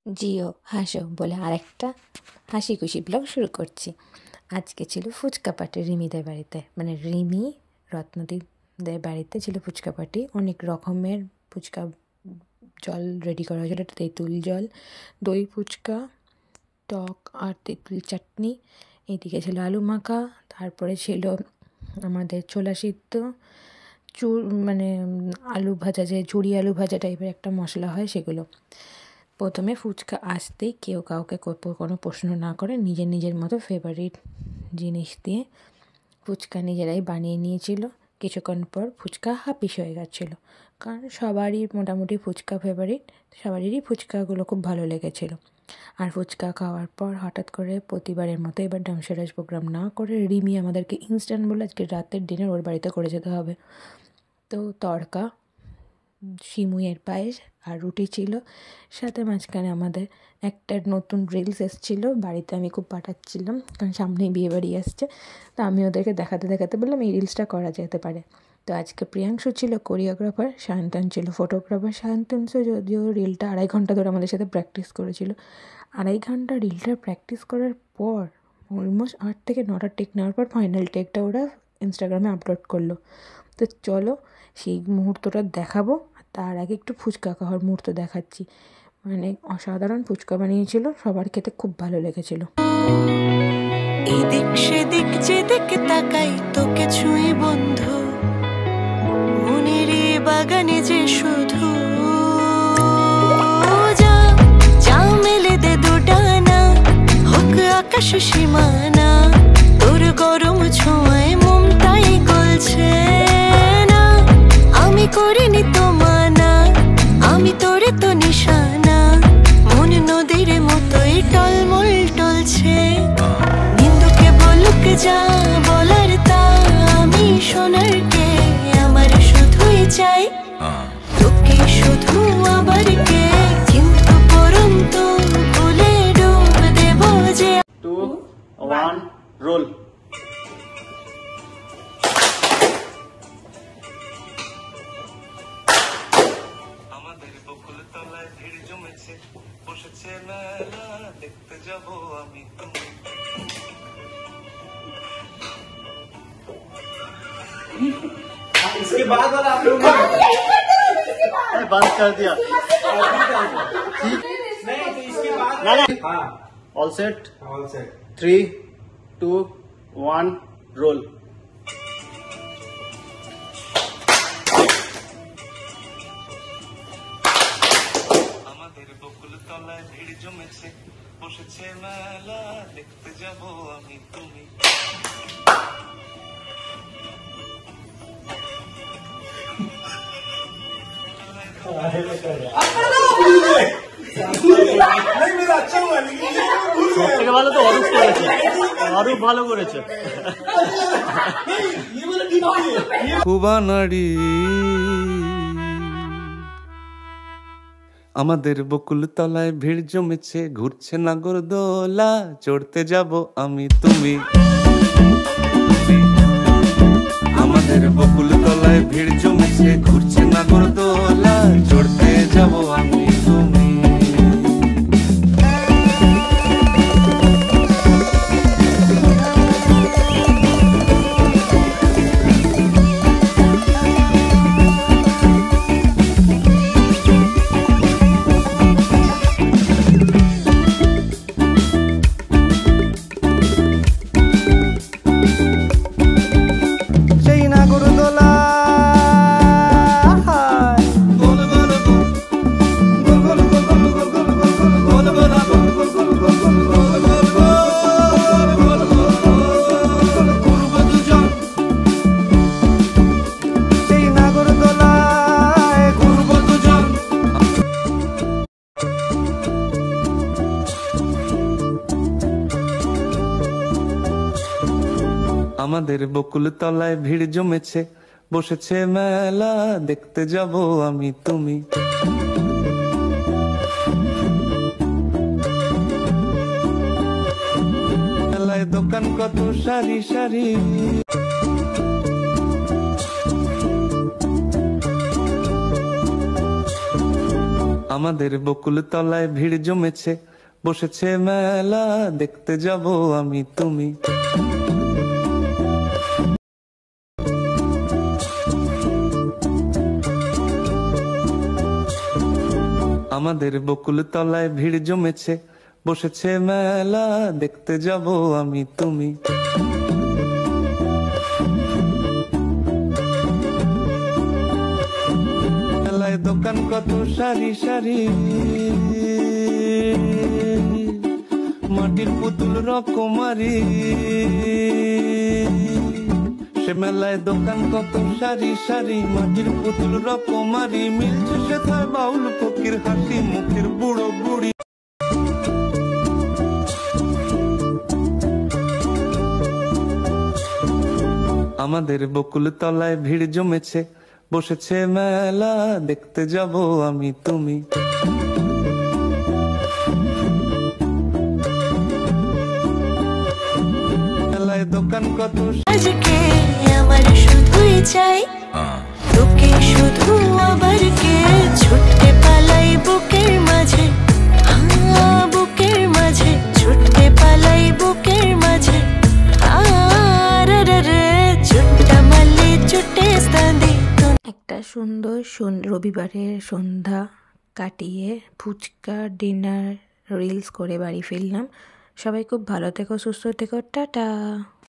জিও হাসো বলে আরেকটা হাসি খুশি ব্লগ শুরু করছি। আজকে ছিল ফুচকা পার্টি রিমিদের বাড়িতে, মানে রিমি রত্নদীপদের বাড়িতে ছিল ফুচকা পার্টি। অনেক রকমের ফুচকা জল রেডি করা হয়েছিল, তেঁতুল জল, দই ফুচকা, টক আর তেঁতুল চাটনি। এইদিকে ছিল আলু মাখা, তারপরে ছিল আমাদের ছোলা সিদ্ধ, মানে আলু ভাজা, যে ঝুড়ি আলু ভাজা টাইপের একটা মশলা হয় সেগুলো। প্রথমে ফুচকা আসতেই কেউ কাউকে কোনো প্রশ্ন না করে নিজের নিজের মতো ফেভারিট জিনিস দিয়ে ফুচকা নিজেরাই বানিয়ে নিয়েছিল। কিছুক্ষণ পর ফুচকা হাপিস হয়ে গেছিলো, কারণ সবারই মোটামুটি ফুচকা ফেভারিট, সবারই ফুচকাগুলো খুব ভালো লেগেছিলো। আর ফুচকা খাওয়ার পর হঠাৎ করে প্রতিবারের মতো এবার ডান্সারাইজ প্রোগ্রাম না করে রিমি আমাদেরকে ইনস্ট্যান্ট বলে আজকে রাতের ডিনার ওর বাড়িতে করে যেতে হবে। তো তড়কা, সিমুইয়ের পায়েস আর রুটি ছিল, সাথে মাঝখানে আমাদের একটা নতুন রিলস এসেছিলো। বাড়িতে আমি খুব পাঠাচ্ছিলাম, কারণ সামনেই বিয়েবাড়ি আসছে। তো আমি ওদেরকে দেখাতে দেখাতে বললাম এই রিলসটা করা যেতে পারে। তো আজকে প্রিয়াংশু ছিল কোরিওগ্রাফার, সায়ন্তন ছিল ফটোগ্রাফার। সায়ন্তন যদিও রিলটা 2.5 ঘন্টা ধরে আমাদের সাথে প্র্যাকটিস করেছিল। 2.5 ঘন্টা রিলটা প্র্যাকটিস করার পর অলমোস্ট 8 থেকে 9টা টেক নেওয়ার পর ফাইনাল টেকটা ওরা ইনস্টাগ্রামে আপলোড করলো। তো চলো সেই মুহূর্তটা দেখাবো, তার আগে একটু ফুচকা খাওয়ার মুহূর্ত দেখাচ্ছি। মানে অসাধারণ ফুচকা বানিয়েছিল, সবার খেতে খুব ভালো লেগেছিল। এদিক সেদিক যেদিকে তাকাই তোকে ছুঁই বন্ধু, মনের বাগানে যে শুধু যা মেলে দে দুটানা, হোক আকাশ সীমানা, তোর গরম ছোঁয়ায় মমতাই গলছে না। আমি করিনি তো মানা, আমি তোরে তো নিশানা, মন নদীর মতোই টলমল টলছে। নিন্দুকে বলুক যা বলার তা, আমি শোনার কে, আমার শুধুই চাই তোকে, শুধু আবার কে, কিন্তু পরন্ত ভুলে ডুব দেব যে। 2, 1, roll. আমাদের বকুল তলায় ভিড় জমেছে, বসেছে মেলা, দেখতে যাব আমি তুমি। इसके बाद वाला आप लोग बंद कर दिया। ठीक नहीं, तो इसके बाद हाँ, ऑल सेट 3, 2, 1, रोल। আমাদের বকুল তলায় ভিড় জমেছে, বসেছে মেলা, দেখতে যাব আমি তুমি। সব থেকে ভালো তো অরূপ করেছে, অরূপ ভালো করেছে। কুবানাড়ি আমাদের বকুল তলায় ভিড় জমেছে, ঘুরছে নাগরদোলা, চড়তে যাব আমি তুমি। আমাদের বকুল তলায় ভিড় জমেছে, ঘুরছে নাগরদোলা, চড়তে যাব আমি তুমি। আমাদের বকুল তলায় ভিড় জমেছে, বসেছে মেলা, দেখতে যাব আমি তুমি। মেলায় দোকান কত সারি সারি, আমাদের বকুল তলায় ভিড় জমেছে, বসেছে মেলা, দেখতে যাব আমি তুমি। আমাদের বকুল তলায় ভিড় জমেছে, বসেছে মেলা, দেখতে যাব আমি তুমি। মেলায় দোকান কত সারি সারি, মাটির পুতুল রকমারি। সে মেলায় দোকান কত সারি সারি, মাটির পুতুল রকমারি। মিলছে সে থায় বাউল ফকির, হাসি মুখের বুড়ো বুড়ি। আমাদের বকুল তলায় ভিড় জমেছে, বসেছে মেলা, দেখতে যাব আমি তুমি। মেলায় দোকান কত আজকে আমার শুধুই চাই তোকে, শুধু আবার কে ছুটতে পালাই বুকের মাঝে, বুকের মাঝে ছুটতে পালাই বুকের মাঝে। আর রে চুট্টা মারলে চুটে স্তান্দি। একটা সুন্দর রবিবারের সন্ধ্যা কাটিয়ে ফুচকা ডিনার রিলস করে বাড়ি ফিরলাম। সবাই খুব ভালো থেকো, সুস্থ থেকো, টাটা।